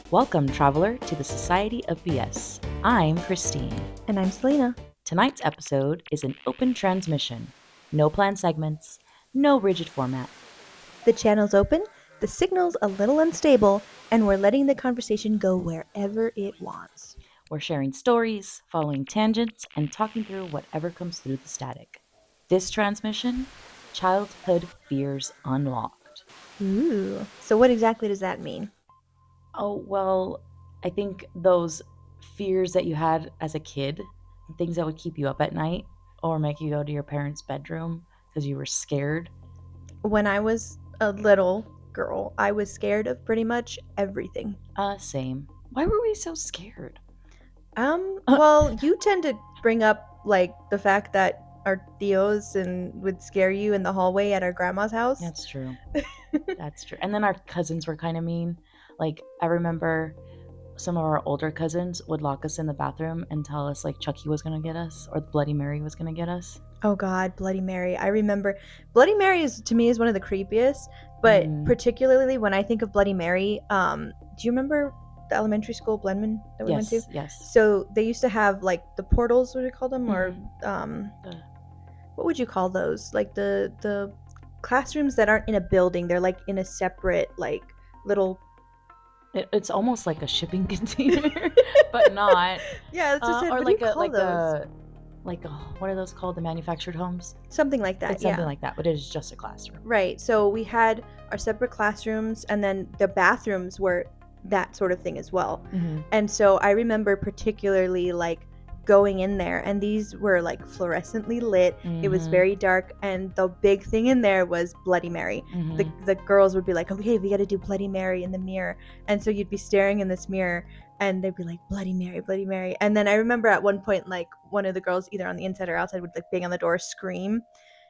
Welcome, traveler, to the Society of BS. I'm Christine. And I'm Seleena. Tonight's episode is an open transmission. No planned segments, no rigid format. The channel's open, the signal's a little unstable, and we're letting the conversation go wherever it wants. We're sharing stories, following tangents, and talking through whatever comes through the static. This transmission, Childhood Fears Unlocked. Ooh. So what exactly does that mean? Oh, well, I think those fears that you had as a kid, things that would keep you up at night or make you go to your parents' bedroom because you were scared. When I was a little girl, I was scared of pretty much everything. Same. Why were we so scared? Well, you tend to bring up like the fact that our tios would scare you in the hallway at our grandma's house. That's true. That's true. And then our cousins were kind of mean. Like, I remember some of our older cousins would lock us in the bathroom and tell us like Chucky was gonna get us or Bloody Mary was gonna get us. Oh God, Bloody Mary. I remember Bloody Mary is to me is one of the creepiest, but particularly when I think of Bloody Mary, do you remember the elementary school Blenman that we went to? Yes. So they used to have like the portals, what do you call them? Or what would you call those? Like the classrooms that aren't in a building, they're like in a separate like little It's almost like a shipping container, but not. Yeah, that's just it. Or What like do you call those? What are those called? The manufactured homes? Something like that. It's something like that, but it is just a classroom. Right. So we had our separate classrooms, and then the bathrooms were that sort of thing as well. Mm-hmm. And so I remember particularly like going in there, and these were like fluorescently lit. Mm-hmm. It was very dark, and the big thing in there was Bloody Mary. Mm-hmm. The girls would be like, okay, we got to do Bloody Mary in the mirror. And so you'd be staring in this mirror, and they'd be like, Bloody Mary, Bloody Mary. And then I remember at one point, like one of the girls either on the inside or outside would like bang on the door, scream.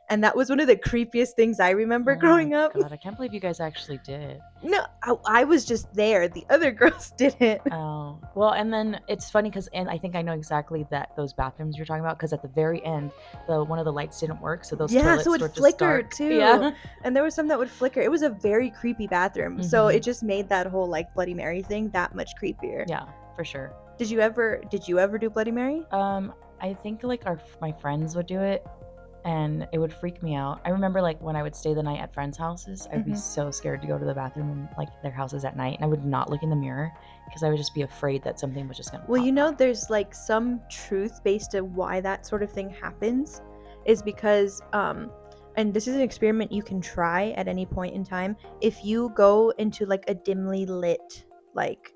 And that was one of the creepiest things I remember growing up. God, I can't believe you guys actually did. No, I was just there. The other girls didn't. Oh, well, and then it's funny because, and I think I know exactly those bathrooms you're talking about, because at the very end, one of the lights didn't work, so those toilets so it were flickered just too. Yeah, and there was some that would flicker. It was a very creepy bathroom, so it just made that whole like Bloody Mary thing that much creepier. Yeah, for sure. Did you ever do Bloody Mary? I think like my friends would do it, and it would freak me out. I remember like when I would stay the night at friends' houses, I'd be so scared to go to the bathroom in like their houses at night, and I would not look in the mirror because I would just be afraid that something was just gonna Well, pop out. there's like some truth based to why that sort of thing happens is because and this is an experiment you can try at any point in time. If you go into like a dimly lit like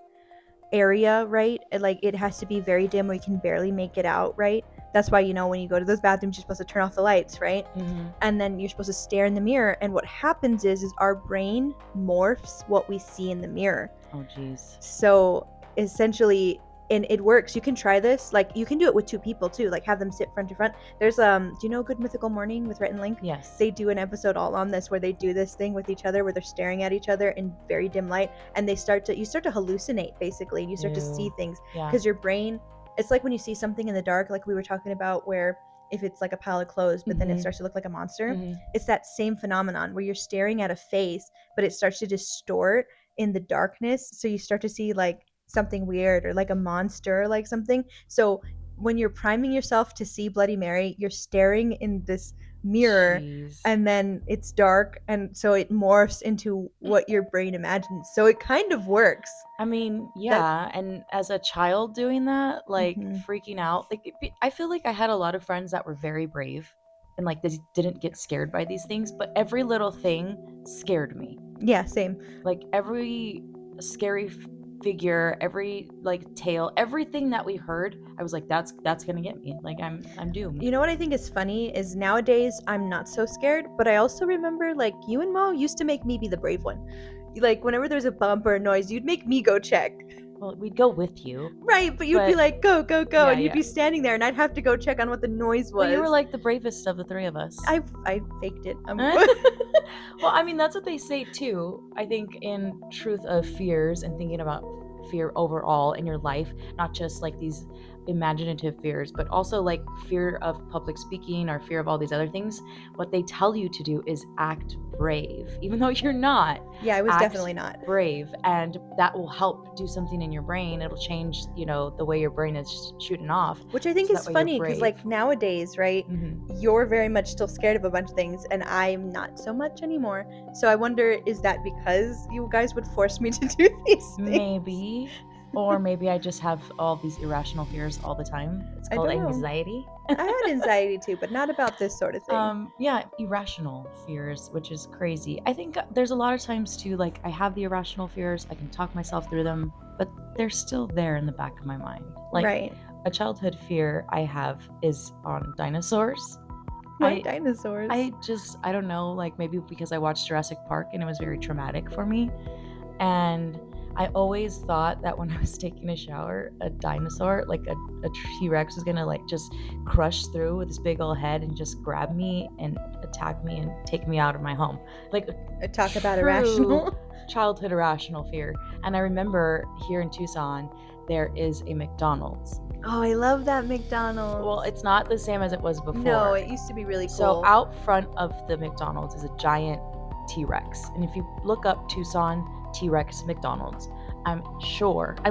area, right? Like it has to be very dim where you can barely make it out, right? That's why, when you go to those bathrooms, you're supposed to turn off the lights, right? Mm-hmm. And then you're supposed to stare in the mirror. And what happens is our brain morphs what we see in the mirror. Oh, geez. So essentially, and it works. You can try this. Like you can do it with two people too. Like have them sit front to front. There's do you know Good Mythical Morning with Rhett and Link? Yes. They do an episode all on this where they do this thing with each other where they're staring at each other in very dim light, and you start to hallucinate basically, and you start to see things because your brain. It's like when you see something in the dark, like we were talking about, where if it's like a pile of clothes, but then it starts to look like a monster. It's that same phenomenon where you're staring at a face, but it starts to distort in the darkness. So you start to see like something weird or like a monster or like something. So when you're priming yourself to see Bloody Mary, you're staring in this mirror. Jeez. And then it's dark, and so it morphs into what your brain imagines. So it kind of works. I mean, yeah, and as a child doing that, like freaking out, like I feel like I had a lot of friends that were very brave and like they didn't get scared by these things, but every little thing scared me. Yeah, same. Like every scary figure, every like tale, everything that we heard, I was like, that's gonna get me. Like I'm doomed. You know what I think is funny is nowadays I'm not so scared, but I also remember like you and Mo used to make me be the brave one. Like whenever there's a bump or a noise, you'd make me go check. Well, we'd go with you. Right, but you'd be like, go, Yeah, and you'd be standing there, and I'd have to go check on what the noise was. But you were like the bravest of the three of us. I faked it. Well, I mean, that's what they say too. I think in truth of fears and thinking about fear overall in your life, not just like these imaginative fears, but also like fear of public speaking or fear of all these other things, what they tell you to do is act brave, even though you're not. Yeah, I was Act definitely not brave, and that will help do something in your brain. It'll change, the way your brain is shooting off. Which I think so is funny because, like, nowadays, right, you're very much still scared of a bunch of things, and I'm not so much anymore. So I wonder, is that because you guys would force me to do these things? Maybe. Or maybe I just have all these irrational fears all the time. It's called anxiety. I had anxiety too, but not about this sort of thing. Yeah, irrational fears, which is crazy. I think there's a lot of times too, like I have the irrational fears, I can talk myself through them, but they're still there in the back of my mind. Like right. A childhood fear I have is on dinosaurs. Why dinosaurs? I don't know, like maybe because I watched Jurassic Park and it was very traumatic for me. And I always thought that when I was taking a shower, a dinosaur, like a T-Rex, was gonna like just crush through with his big old head and just grab me and attack me and take me out of my home. Like talk about irrational childhood irrational fear. And I remember here in Tucson, there is a McDonald's. Oh, I love that McDonald's. Well, it's not the same as it was before. No, it used to be really cool. So out front of the McDonald's is a giant T-Rex. And if you look up Tucson T-Rex McDonald's, I'm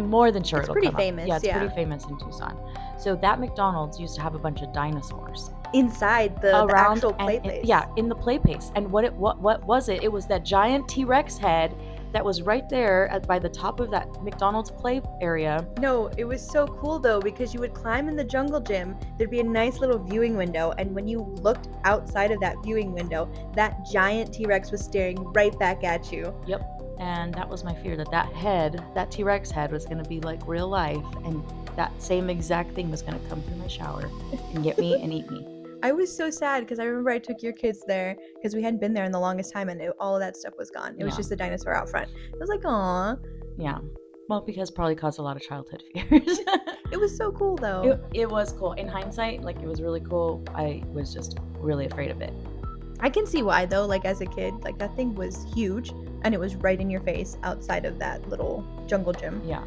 more than sure it's it'll pretty come famous. Up. Yeah, it's pretty famous in Tucson. So that McDonald's used to have a bunch of dinosaurs inside the actual play place. Yeah, in the play place. And what was it? It was that giant T-Rex head that was right there by the top of that McDonald's play area. No, it was so cool though, because you would climb in the jungle gym, there'd be a nice little viewing window, and when you looked outside of that viewing window, that giant T-Rex was staring right back at you. Yep. And that was my fear, that T-Rex head was going to be like real life, and that same exact thing was going to come through my shower and get me and eat me. I was so sad because I remember I took your kids there because we hadn't been there in the longest time, and all of that stuff was gone. It was just the dinosaur out front. I was like, aw. Yeah. Well, because probably caused a lot of childhood fears. It was so cool though. It was cool. In hindsight, like it was really cool. I was just really afraid of it. I can see why though, like as a kid, like that thing was huge and it was right in your face outside of that little jungle gym. Yeah.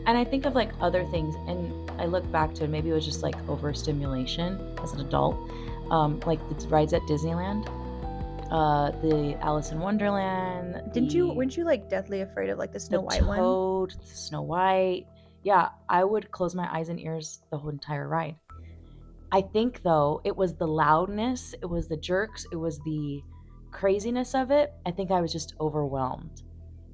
And I think of like other things, and I look back to maybe it was just like overstimulation as an adult, like the rides at Disneyland, the Alice in Wonderland. Weren't you like deathly afraid of like the Snow White one? Toad, the Snow White. Yeah, I would close my eyes and ears the whole entire ride. I think though it was the loudness, it was the jerks, it was the craziness of it. I think I was just overwhelmed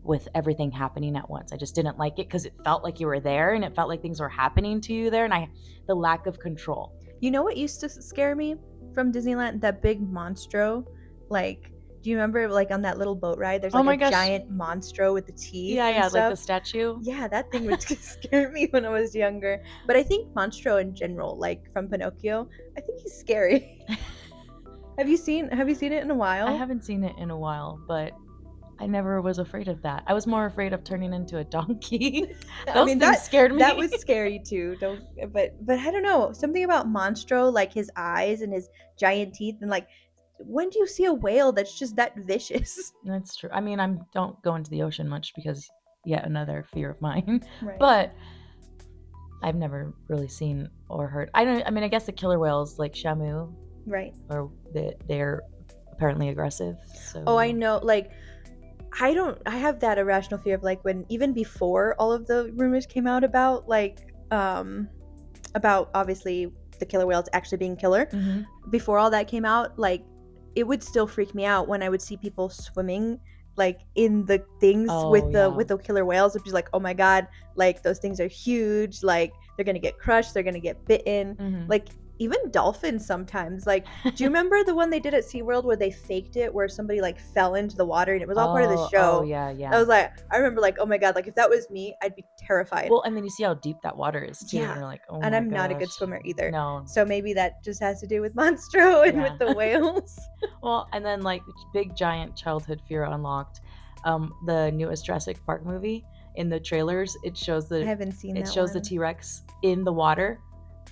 with everything happening at once. I just didn't like it because it felt like you were there and it felt like things were happening to you there, and the lack of control. You know what used to scare me from Disneyland? That big monstro. Like, do you remember like on that little boat ride there's like giant monstro with the teeth? Yeah, like the statue. Yeah, that thing would scare me when I was younger. But I think monstro in general, like from Pinocchio, I think he's scary. Have you seen it in a while? I haven't seen it in a while, but I never was afraid of that. I was more afraid of turning into a donkey. That scared me. That was scary too. But I don't know. Something about Monstro, like his eyes and his giant teeth, and like, when do you see a whale that's just that vicious? That's true. I mean, I don't go into the ocean much because yet another fear of mine. Right. But I've never really seen or heard. I guess the killer whales like Shamu. Right. Or they're apparently aggressive. So. Oh, I know. Like, I have that irrational fear of like when even before all of the rumors came out about like about obviously the killer whales actually being killer. Mm-hmm. Before all that came out, like it would still freak me out when I would see people swimming like in the things with the killer whales. It'd be like, oh my god, like those things are huge, like they're gonna get crushed, they're gonna get bitten. Mm-hmm. Like even dolphins sometimes. Like, do you remember the one they did at SeaWorld where they faked it, where somebody like fell into the water and it was all part of the show? Oh yeah. I remember like, oh my god, like if that was me, I'd be terrified. Well, and then you see how deep that water is too. Yeah. And you're like, oh and my I'm gosh. not a good swimmer either. No. So maybe that just has to do with Monstro and with the whales. Well, and then like big giant childhood fear unlocked. The newest Jurassic Park movie, in the trailers, it shows I haven't seen that. It shows the T-Rex in the water.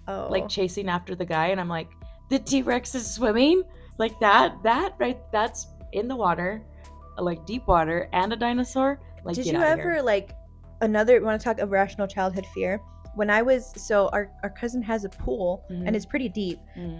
Oh. Like chasing after the guy, and I'm like, the T-Rex is swimming like that right, that's in the water, like deep water, and a dinosaur. Like, did you ever like want to talk irrational childhood fear? when I was, so our cousin has a pool and it's pretty deep.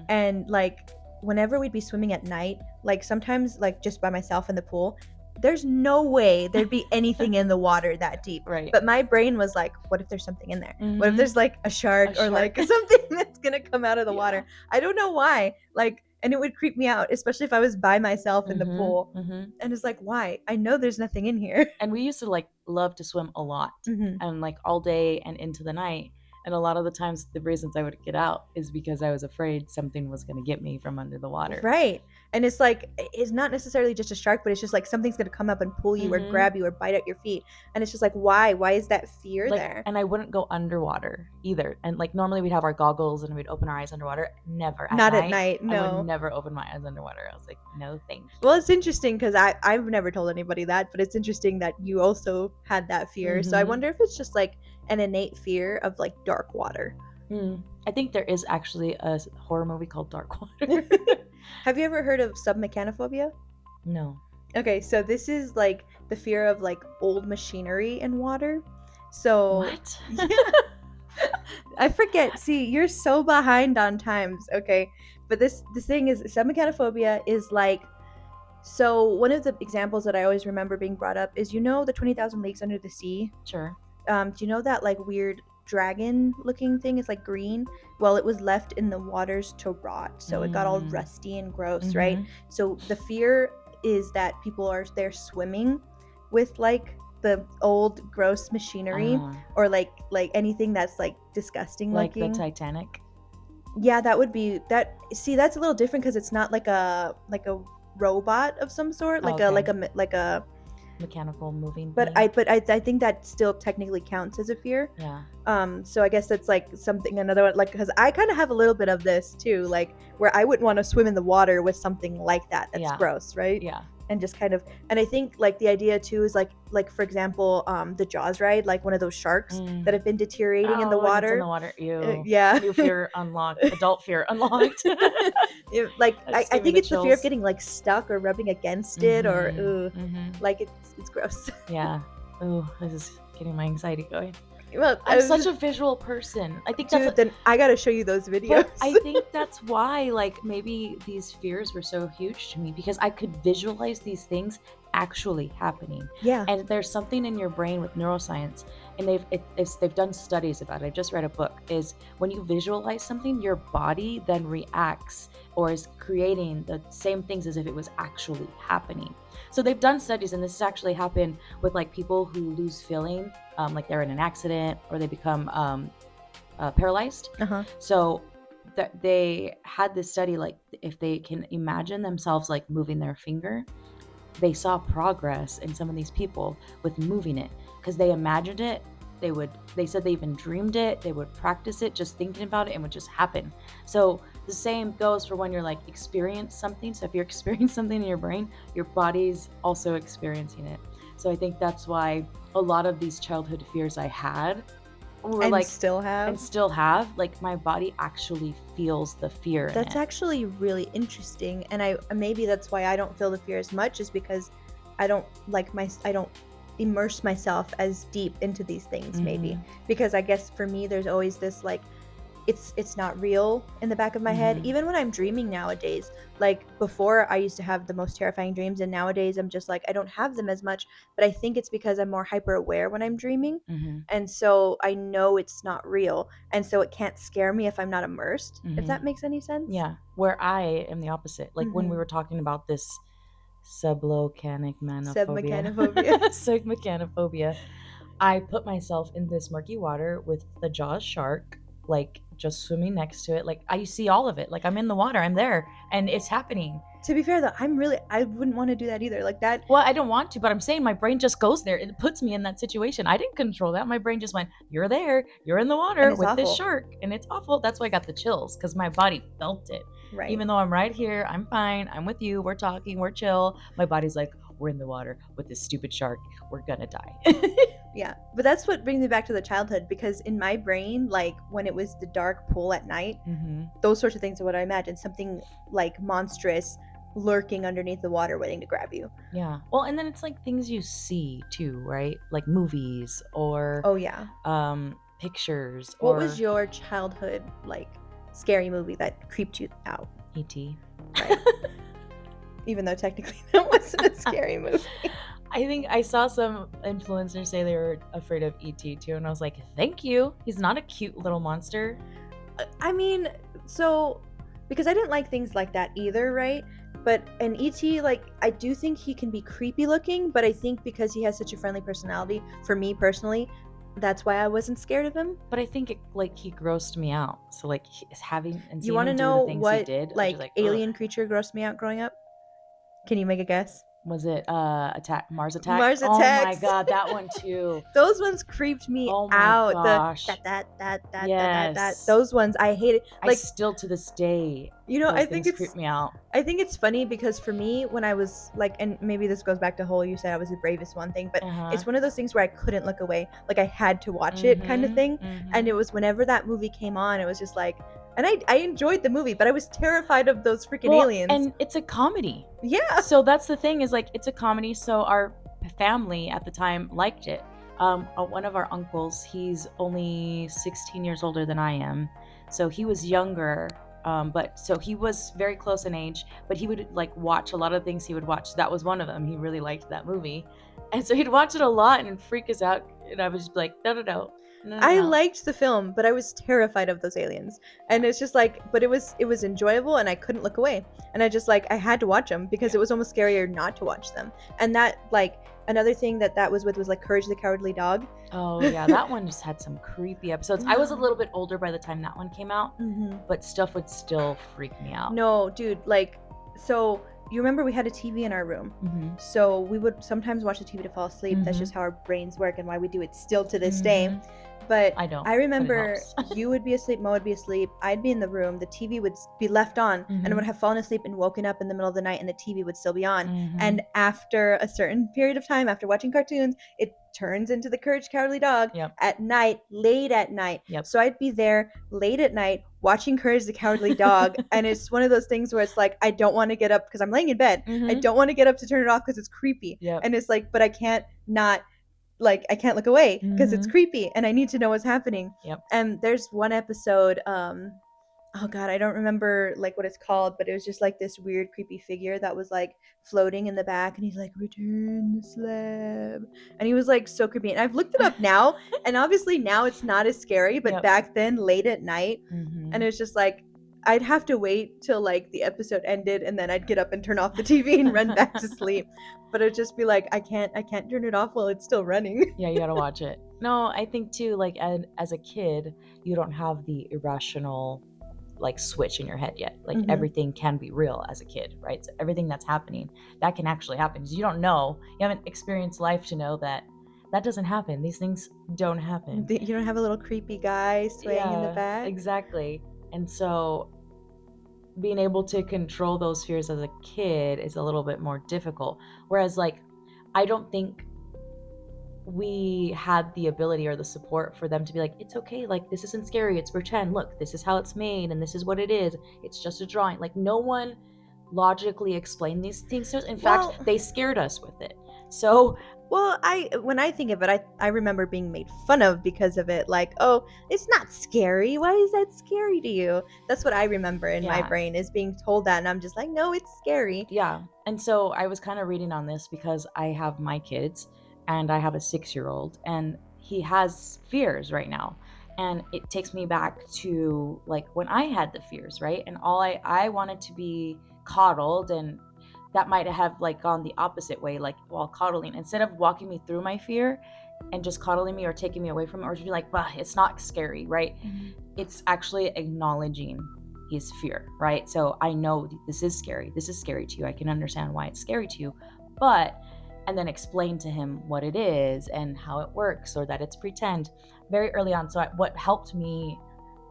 And like whenever we'd be swimming at night, like sometimes like just by myself in the pool, there's no way there'd be anything in the water that deep. Right. But my brain was like, what if there's something in there? What if there's like a shark or like something that's gonna come out of the water? I don't know why. Like, and it would creep me out, especially if I was by myself in the pool. And it's like, why? I know there's nothing in here. And we used to like love to swim a lot and like all day and into the night. And a lot of the times the reasons I would get out is because I was afraid something was going to get me from under the water. Right. And it's like, it's not necessarily just a shark, but it's just like something's going to come up and pull you or grab you or bite at your feet. And it's just like, why? Why is that fear like, there? And I wouldn't go underwater either. And like normally we'd have our goggles and we'd open our eyes underwater. Never. Not at night. No. I would never open my eyes underwater. I was like, no, thank you. Well, it's interesting because I've never told anybody that, but it's interesting that you also had that fear. So I wonder if it's just like an innate fear of like dark water. I think there is actually a horror movie called Dark Water. Have you ever heard of submechanophobia? No. Okay, so this is like the fear of like old machinery in water. So what? I forget. See, you're so behind on times. Okay, but this thing is submechanophobia is like. So one of the examples that I always remember being brought up is, you know, the 20,000 Leagues Under the Sea. Sure. Do you know that like weird dragon looking thing? It's like green. Well, it was left in the waters to rot, so it got all rusty and gross, right? So the fear is that people are there swimming with like the old gross machinery or like anything that's like disgusting looking. Like the Titanic. Yeah, that would be that. See, that's a little different because it's not like a robot of some sort, like a mechanical moving but thing. I think that still technically counts as a fear. Yeah. So I guess that's like something, another one, like, because I kind of have a little bit of this too, like where I wouldn't want to swim in the water with something like that's gross, right? Yeah. And just kind of, and I think like the idea too is like for example, the Jaws ride, like one of those sharks that have been deteriorating in the water. It's in the water. Ew. Yeah. New fear unlocked. Adult fear unlocked. Like I think it's the fear of getting like stuck or rubbing against it or like it's gross. Yeah. Ooh, this is getting my anxiety going. Well, I'm such a visual person. I think that's then I gotta show you those videos. But I think that's why, like, maybe these fears were so huge to me, because I could visualize these things actually happening. Yeah. And there's something in your brain with neuroscience, and they've done studies about it. I just read a book. Is when you visualize something, your body then reacts or is creating the same things as if it was actually happening. So they've done studies, and this has actually happened with like people who lose feeling, like they're in an accident or they become paralyzed. So they had this study, like if they can imagine themselves like moving their finger, they saw progress in some of these people with moving it because they imagined it. They said they even dreamed it. They would practice it, just thinking about it, and would just happen. So the same goes for when you're like experience something. So if you're experiencing something in your brain, your body's also experiencing it. So I think that's why a lot of these childhood fears I had were and like still have, like my body actually feels the fear. That's actually really interesting, and maybe that's why I don't feel the fear as much, is because I don't immerse myself as deep into these things, maybe because I guess for me there's always this like it's not real in the back of my head. Even when I'm dreaming nowadays, like before I used to have the most terrifying dreams, and nowadays I'm just like I don't have them as much, but I think it's because I'm more hyper aware when I'm dreaming, and so I know it's not real, and so it can't scare me if I'm not immersed, if that makes any sense. Yeah, where I am the opposite, like when we were talking about this submechanophobia, I put myself in this murky water with the Jaws shark, like just swimming next to it. Like I see all of it. Like I'm in the water, I'm there, and it's happening. To be fair though, I wouldn't want to do that either. Like that. Well, I don't want to, but I'm saying my brain just goes there. It puts me in that situation. I didn't control that. My brain just went, "You're there. You're in the water with this shark," and it's awful. That's why I got the chills, because my body felt it. Right. Even though I'm right here, I'm fine. I'm with you. We're talking. We're chill. My body's like, we're in the water with this stupid shark. We're gonna die. Yeah, but that's what brings me back to the childhood, because in my brain, like when it was the dark pool at night, those sorts of things are what I imagine. Something like monstrous lurking underneath the water waiting to grab you. Yeah. Well, and then it's like things you see too, right? Like movies or pictures. What was your childhood like scary movie that creeped you out? E.T. Right. Even though technically that wasn't a scary movie. I think I saw some influencers say they were afraid of E.T. too, and I was like, thank you. He's not a cute little monster. I mean, so because I didn't like things like that either, right? But an E.T., like, I do think he can be creepy looking, but I think because he has such a friendly personality, for me personally, that's why I wasn't scared of him. But I think he grossed me out. So like having and You seeing him do the things he did, like alien creature grossed me out growing up? Can you make a guess? Was it Mars Attack? Mars Oh my Attacks. god, that one too. Those ones creeped me Oh my out. gosh. That. Those ones I hated. Like, I still to this day, I think it's creep me out. I think it's funny because for me, when I was like, and maybe this goes back to whole you said I was the bravest one thing, but it's one of those things where I couldn't look away. Like I had to watch it kind of thing. And it was whenever that movie came on, it was just like, and I enjoyed the movie, but I was terrified of those freaking aliens. And it's a comedy. Yeah. So that's the thing is like, it's a comedy. So our family at the time liked it. One of our uncles, he's only 16 years older than I am. So he was younger. But so he was very close in age, but he would like watch a lot of things he would watch. That was one of them. He really liked that movie. And so he'd watch it a lot and freak us out. And I was just like, no. I liked the film, but I was terrified of those aliens. And it's just like, but it was enjoyable and I couldn't look away. And I just like, I had to watch them because it was almost scarier not to watch them. And that like, another thing that was with was like Courage the Cowardly Dog. Oh yeah, that one just had some creepy episodes. I was a little bit older by the time that one came out, but stuff would still freak me out. No, dude, like, so you remember we had a TV in our room. So we would sometimes watch the TV to fall asleep. That's just how our brains work and why we do it still to this day. But I remember you would be asleep, Mo would be asleep, I'd be in the room, the TV would be left on, and I would have fallen asleep and woken up in the middle of the night and the TV would still be on. And after a certain period of time, after watching cartoons, it turns into the Courage Cowardly Dog at night, late at night. So I'd be there late at night watching Courage the Cowardly Dog, and it's one of those things where it's like, I don't want to get up because I'm laying in bed. I don't want to get up to turn it off because it's creepy. And it's like, but I can't not, like, I can't look away because it's creepy and I need to know what's happening. And there's one episode, oh god, I don't remember like what it's called, but it was just like this weird creepy figure that was like floating in the back and he's like, return the slab, and he was like so creepy. And I've looked it up now and obviously now it's not as scary, but back then late at night, and it's just like I'd have to wait till like the episode ended and then I'd get up and turn off the TV and run back to sleep. But it'd just be like, I can't turn it off while it's still running. Yeah, you gotta watch it. No, I think too, like as a kid, you don't have the irrational like switch in your head yet. Like everything can be real as a kid, right? So everything that's happening, that can actually happen. You don't know, you haven't experienced life to know that doesn't happen. These things don't happen. You don't have a little creepy guy swaying in the back. Exactly. And so being able to control those fears as a kid is a little bit more difficult. Whereas like, I don't think we had the ability or the support for them to be like, it's okay, like this isn't scary, it's pretend, look, this is how it's made and this is what it is, it's just a drawing. Like no one logically explained these things to us. In fact, they scared us with it. So when I think of it, I remember being made fun of because of it. Like, oh, it's not scary. Why is that scary to you? That's what I remember in my brain, is being told that. And I'm just like, no, it's scary. Yeah. And so I was kind of reading on this because I have my kids and I have a 6-year-old and he has fears right now. And it takes me back to like when I had the fears, right? And all I wanted to be coddled, and that might have like gone the opposite way, like while coddling, instead of walking me through my fear and just coddling me or taking me away from it, or just be like, bah, it's not scary, right? It's actually acknowledging his fear, right? So I know this is scary to you, I can understand why it's scary to you, and then explain to him what it is and how it works, or that it's pretend very early on. So what helped me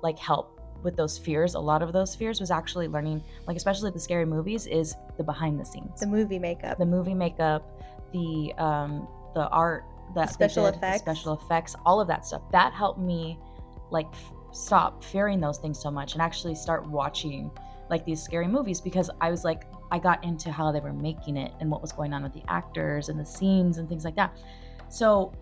like help with those fears, a lot of those fears, was actually learning, like especially the scary movies, is the behind the scenes, the movie makeup, the art, the special effects, all of that stuff. That helped me like stop fearing those things so much and actually start watching like these scary movies, because I was like, I got into how they were making it and what was going on with the actors and the scenes and things like that. So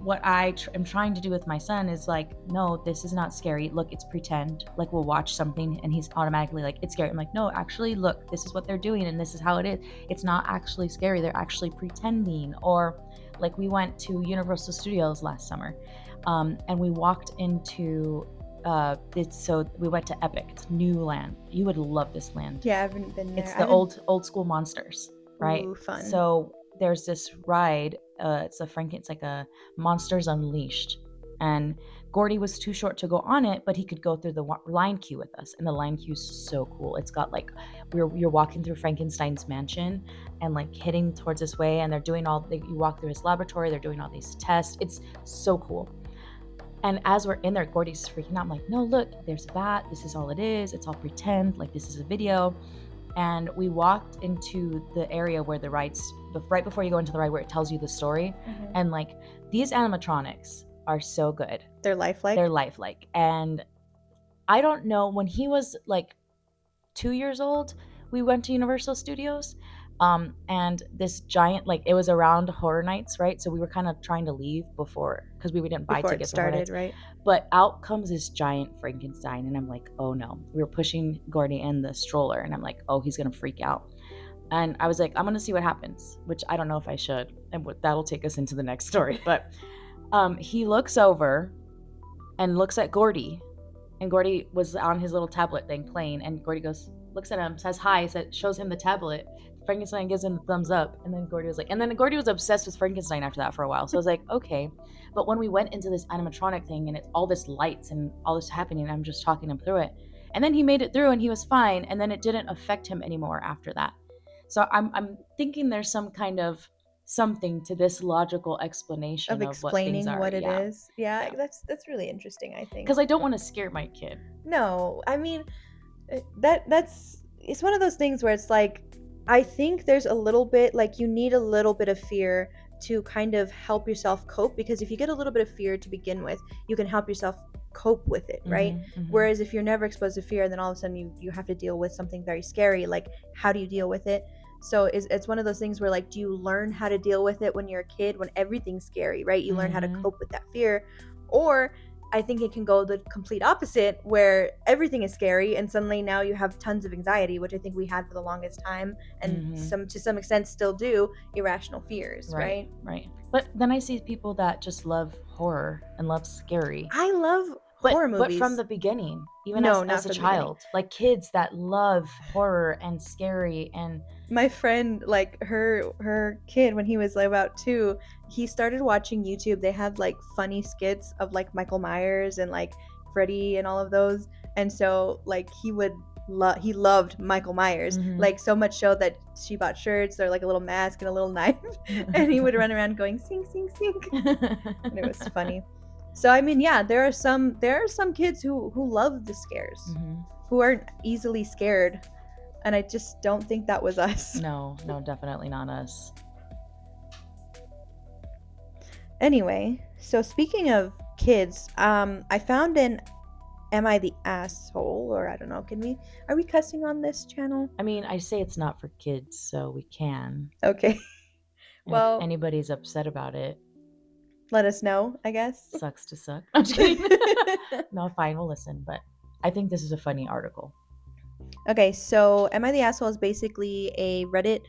what I am trying to do with my son is like, no, this is not scary. Look, it's pretend. Like, we'll watch something and he's automatically like, it's scary. I'm like, no, actually, look, this is what they're doing and this is how it is. It's not actually scary. They're actually pretending. Or like, we went to Universal Studios last summer, and we walked into so we went to Epic. It's new land. You would love this land. Yeah, I haven't been there. It's the old school monsters, right? Ooh, fun. So there's this ride. It's like a Monsters Unleashed, and Gordy was too short to go on it, but he could go through the line queue with us, and the line queue is so cool. It's got like you're walking through Frankenstein's mansion and like heading towards this way, and they're doing you walk through his laboratory. They're doing all these tests. It's so cool. And as we're in there, Gordy's freaking out. I'm like, no, look, there's a bat. This is all it is. It's all pretend. Like, this is a video. And we walked into the area where the rides, right before you go into the ride, where it tells you the story. Mm-hmm. And like, these animatronics are so good. They're lifelike? They're lifelike. And I don't know, when he was like 2 years old, we went to Universal Studios. And this giant, like, it was around Horror Nights, right? So we were kind of trying to leave because we didn't buy tickets before it started, right? But out comes this giant Frankenstein, and I'm like, oh no. We were pushing Gordy in the stroller, and I'm like, oh, he's gonna freak out. And I was like, I'm gonna see what happens, which I don't know if I should, and that'll take us into the next story. But he looks over and looks at Gordy, and Gordy was on his little tablet thing playing, and Gordy looks at him, says hi, shows him the tablet. Frankenstein gives him the thumbs up, and then Gordy was obsessed with Frankenstein after that for a while. So I was like, okay. But when we went into this animatronic thing, and it's all this lights and all this happening, I'm just talking him through it. And then he made it through and he was fine, and then it didn't affect him anymore after that. So I'm thinking there's some kind of something to this logical explanation of explaining what it is. Yeah, that's really interesting, I think. Because I don't want to scare my kid. No, I mean, it's one of those things where it's like, I think there's a little bit, like, you need a little bit of fear to kind of help yourself cope, because if you get a little bit of fear to begin with, you can help yourself cope with it, right? Mm-hmm. Whereas if you're never exposed to fear, then all of a sudden you have to deal with something very scary. Like, how do you deal with it? So it's one of those things where, like, do you learn how to deal with it when you're a kid, when everything's scary, right? You learn how to cope with that fear. Or I think it can go the complete opposite, where everything is scary and suddenly now you have tons of anxiety, which I think we had for the longest time, and to some extent still do, irrational fears, right? Right. But then I see people that just love horror and love scary. I love horror movies. But from the beginning, even as a child, like kids that love horror and scary. And my friend, like her kid, when he was like about 2, he started watching YouTube. They had like funny skits of like Michael Myers and like Freddy and all of those. And so like he loved Michael Myers, like so much so that she bought shirts or like a little mask and a little knife, and he would run around going sing sing sing, and it was funny. So I mean, yeah, there are some kids who love the scares, who aren't easily scared, and I just don't think that was us. No, definitely not us. Anyway, so speaking of kids, I found an Am I the Asshole? Or I don't know, are we cussing on this channel? I mean, I say it's not for kids, so we can. Okay. Well, if anybody's upset about it, let us know, I guess. Sucks to suck. I'm just kidding. No, fine, we'll listen. But I think this is a funny article. Okay, so Am I the Asshole is basically a Reddit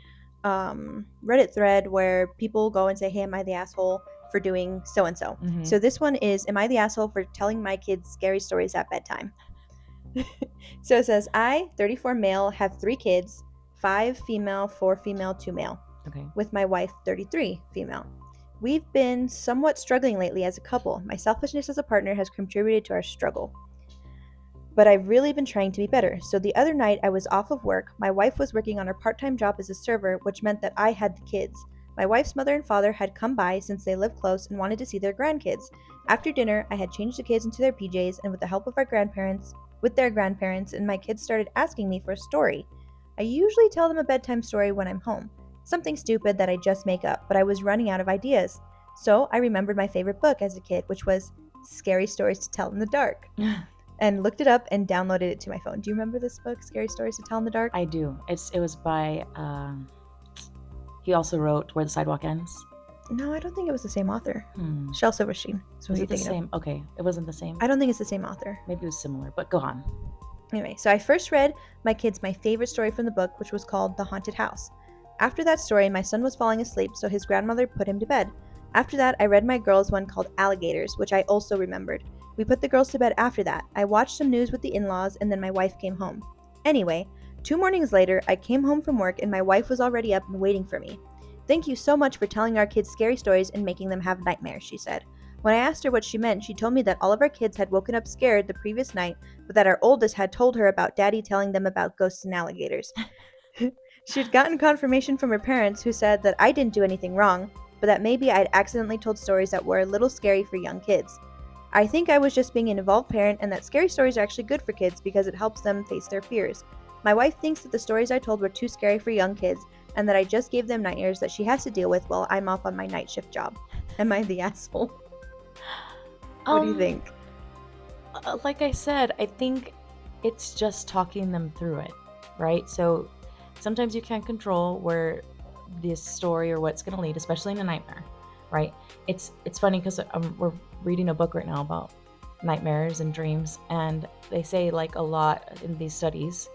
thread where people go and say, hey, am I the asshole for doing so-and-so? So this one is, am I the asshole for telling my kids scary stories at bedtime? So it says, I, 34 male, have 3 kids, 5 female, 4 female, 2 male. Okay. With my wife, 33 female. We've been somewhat struggling lately as a couple. My selfishness as a partner has contributed to our struggle. But I've really been trying to be better. So the other night I was off of work. My wife was working on her part-time job as a server, which meant that I had the kids. My wife's mother and father had come by since they live close and wanted to see their grandkids. After dinner, I had changed the kids into their PJs, and with the help of their grandparents, and my kids started asking me for a story. I usually tell them a bedtime story when I'm home. Something stupid that I just make up, but I was running out of ideas. So I remembered my favorite book as a kid, which was Scary Stories to Tell in the Dark, and looked it up and downloaded it to my phone. Do you remember this book, Scary Stories to Tell in the Dark? I do. It was by, he also wrote Where the Sidewalk Ends. No, I don't think it was the same author. Shel Silverstein. Was it the same? Okay, it wasn't the same. I don't think it's the same author. Maybe it was similar, but go on. Anyway, so I first read my kids my favorite story from the book, which was called The Haunted House. After that story, my son was falling asleep, so his grandmother put him to bed. After that, I read my girls one called Alligators, which I also remembered. We put the girls to bed after that. I watched some news with the in-laws, and then my wife came home. Anyway, 2 mornings later, I came home from work, and my wife was already up and waiting for me. "Thank you so much for telling our kids scary stories and making them have nightmares," she said. When I asked her what she meant, she told me that all of our kids had woken up scared the previous night, but that our oldest had told her about Daddy telling them about ghosts and alligators. She'd gotten confirmation from her parents, who said that I didn't do anything wrong, but that maybe I'd accidentally told stories that were a little scary for young kids. I think I was just being an involved parent, and that scary stories are actually good for kids because it helps them face their fears. My wife thinks that the stories I told were too scary for young kids, and that I just gave them nightmares that she has to deal with while I'm off on my night shift job. Am I the asshole? What do you think? Like I said, I think it's just talking them through it, right? So sometimes you can't control where this story or what's going to lead, especially in a nightmare, right? It's funny because we're reading a book right now about nightmares and dreams, and they say like a lot in these studies,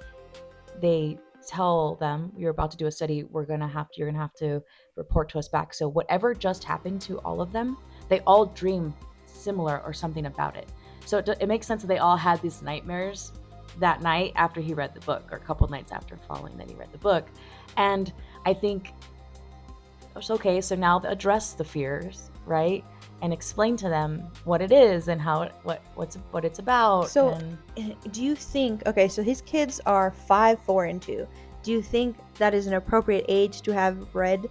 they tell them, you're about to do a study, you're gonna have to report to us back. So whatever just happened to all of them, they all dream similar or something about it. So it makes sense that they all had these nightmares that night after he read the book, or a couple nights after following that he read the book. And I think it's okay, so now address the fears, right? And explain to them what it is and how what it's about. So do you think, okay, so his kids are 5, 4, and 2. Do you think that is an appropriate age to have read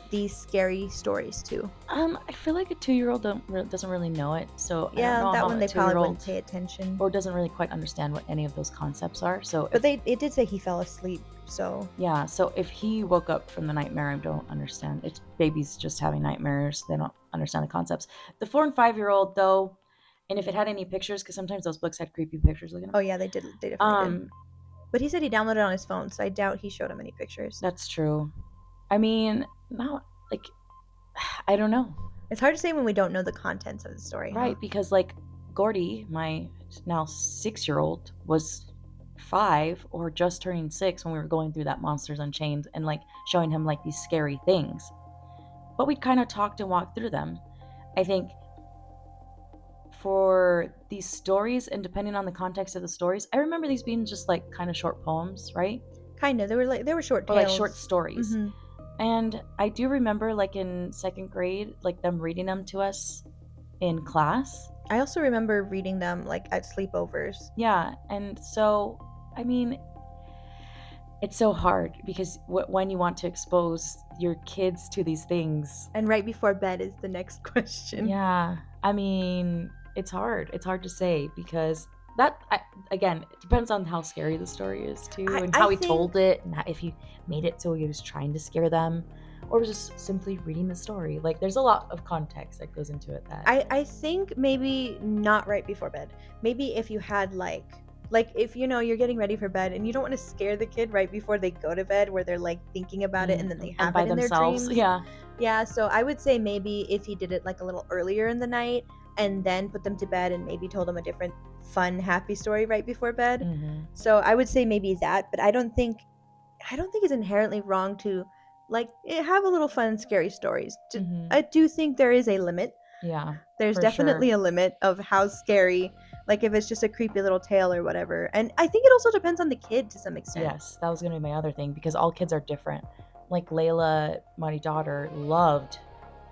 these scary stories to? I feel like a 2-year-old doesn't really know it, so yeah, I don't know that how one they probably wouldn't pay attention, or doesn't really quite understand what any of those concepts are. So, but it did say he fell asleep. So yeah, so if he woke up from the nightmare, I don't understand. It's babies just having nightmares; they don't understand the concepts. The 4 and 5-year-old though, and if it had any pictures, because sometimes those books had creepy pictures looking. Oh yeah, they did. They definitely did. But he said he downloaded it on his phone, so I doubt he showed him any pictures. That's true. I mean, no, like, I don't know. It's hard to say when we don't know the contents of the story. Right, huh? Because like Gordy, my now 6-year-old, was 5 or just turning 6 when we were going through that Monsters Unchained and like showing him like these scary things. But we kind of talked and walked through them. I think for these stories, and depending on the context of the stories, I remember these being just like kind of short poems, right? Kind of. They were short tales. Or like short stories. Mm-hmm. And I do remember like in 2nd grade, like them reading them to us in class. I also remember reading them like at sleepovers. Yeah, and so, I mean, it's so hard because when you want to expose your kids to these things. And right before bed is the next question. Yeah, I mean, it's hard. It's hard to say because again, it depends on how scary the story is too, and how he told it, and if he made it so he was trying to scare them, or was just simply reading the story. Like, there's a lot of context that goes into it. That I think maybe not right before bed. Maybe if you had like if you're getting ready for bed and you don't want to scare the kid right before they go to bed, where they're like thinking about it and then they have it in themselves. Their dreams. Yeah. So I would say maybe if he did it like a little earlier in the night and then put them to bed and maybe told them a different fun, happy story right before bed. Mm-hmm. So I would say maybe that, but I don't think it's inherently wrong to like have a little fun, scary stories. Mm-hmm. I do think there is a limit. Yeah, there's definitely a limit of how scary, like if it's just a creepy little tale or whatever. And I think it also depends on the kid to some extent. Yes, that was going to be my other thing, because all kids are different. Like Layla, my daughter, loved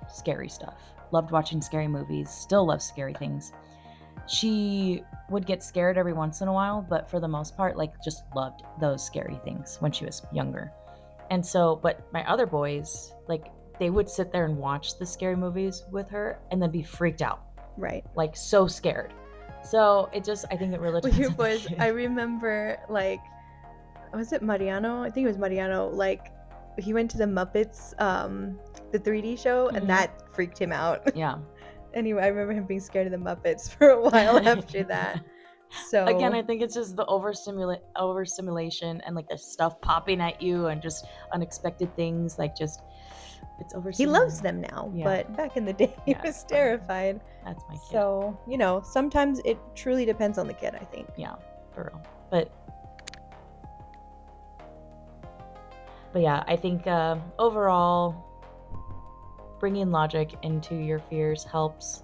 scary stuff, loved watching scary movies, still loves scary things. She would get scared every once in a while, but for the most part, like, just loved those scary things when she was younger. And so, but my other boys, like, they would sit there and watch the scary movies with her and then be freaked out. Right. Like, so scared. So I think it really depends. With your boys, I remember, like, was it Mariano? I think it was Mariano. Like, he went to the Muppets, the 3D show, and that freaked him out. Yeah. Anyway, I remember him being scared of the Muppets for a while after that. So again, I think it's just the overstimulation and like the stuff popping at you and just unexpected things, like just It's over. He loves them now, but back in the day, he was terrified. That's my kid. So, sometimes it truly depends on the kid, I think. Yeah, for real. But yeah, I think overall, bringing logic into your fears helps.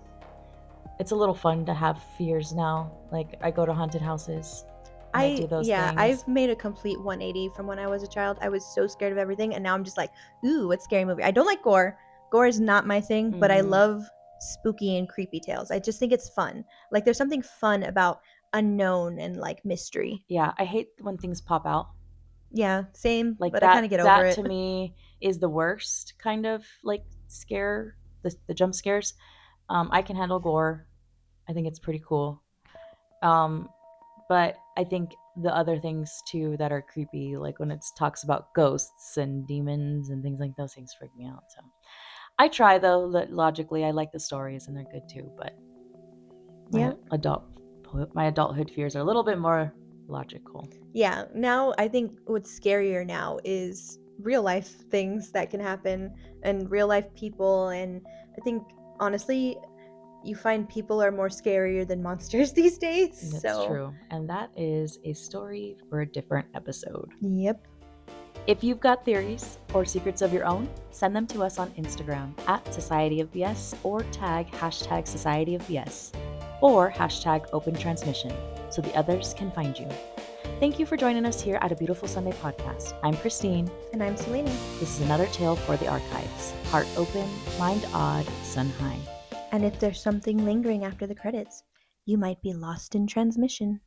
It's a little fun to have fears now. Like, I go to haunted houses. I do those things. I've made a complete 180 from when I was a child. I was so scared of everything, and now I'm just like, ooh, what scary movie. I don't like gore. Gore is not my thing, but I love spooky and creepy tales. I just think it's fun. Like, there's something fun about unknown and like mystery. Yeah, I hate when things pop out. Yeah, same. Like, but I kind of get over it. That to me is the worst kind of like scare, the jump scares. I can handle gore. I think it's pretty cool. But I think the other things too that are creepy, like when it talks about ghosts and demons and things like those things freak me out. So I try though, logically, I like the stories and they're good too. But my adulthood fears are a little bit more logical. Yeah. Now I think what's scarier now is real life things that can happen and real life people. And I think honestly, you find people are more scarier than monsters these days. That's true. And that is a story for a different episode. Yep. If you've got theories or secrets of your own, send them to us on Instagram at Society of BS or tag #Society of BS or #OpenTransmission so the others can find you. Thank you for joining us here at A Beautiful Sunday Podcast. I'm Christine. And I'm Seleena. This is another tale for the archives. Heart open, mind odd, sun high. And if there's something lingering after the credits, you might be lost in transmission.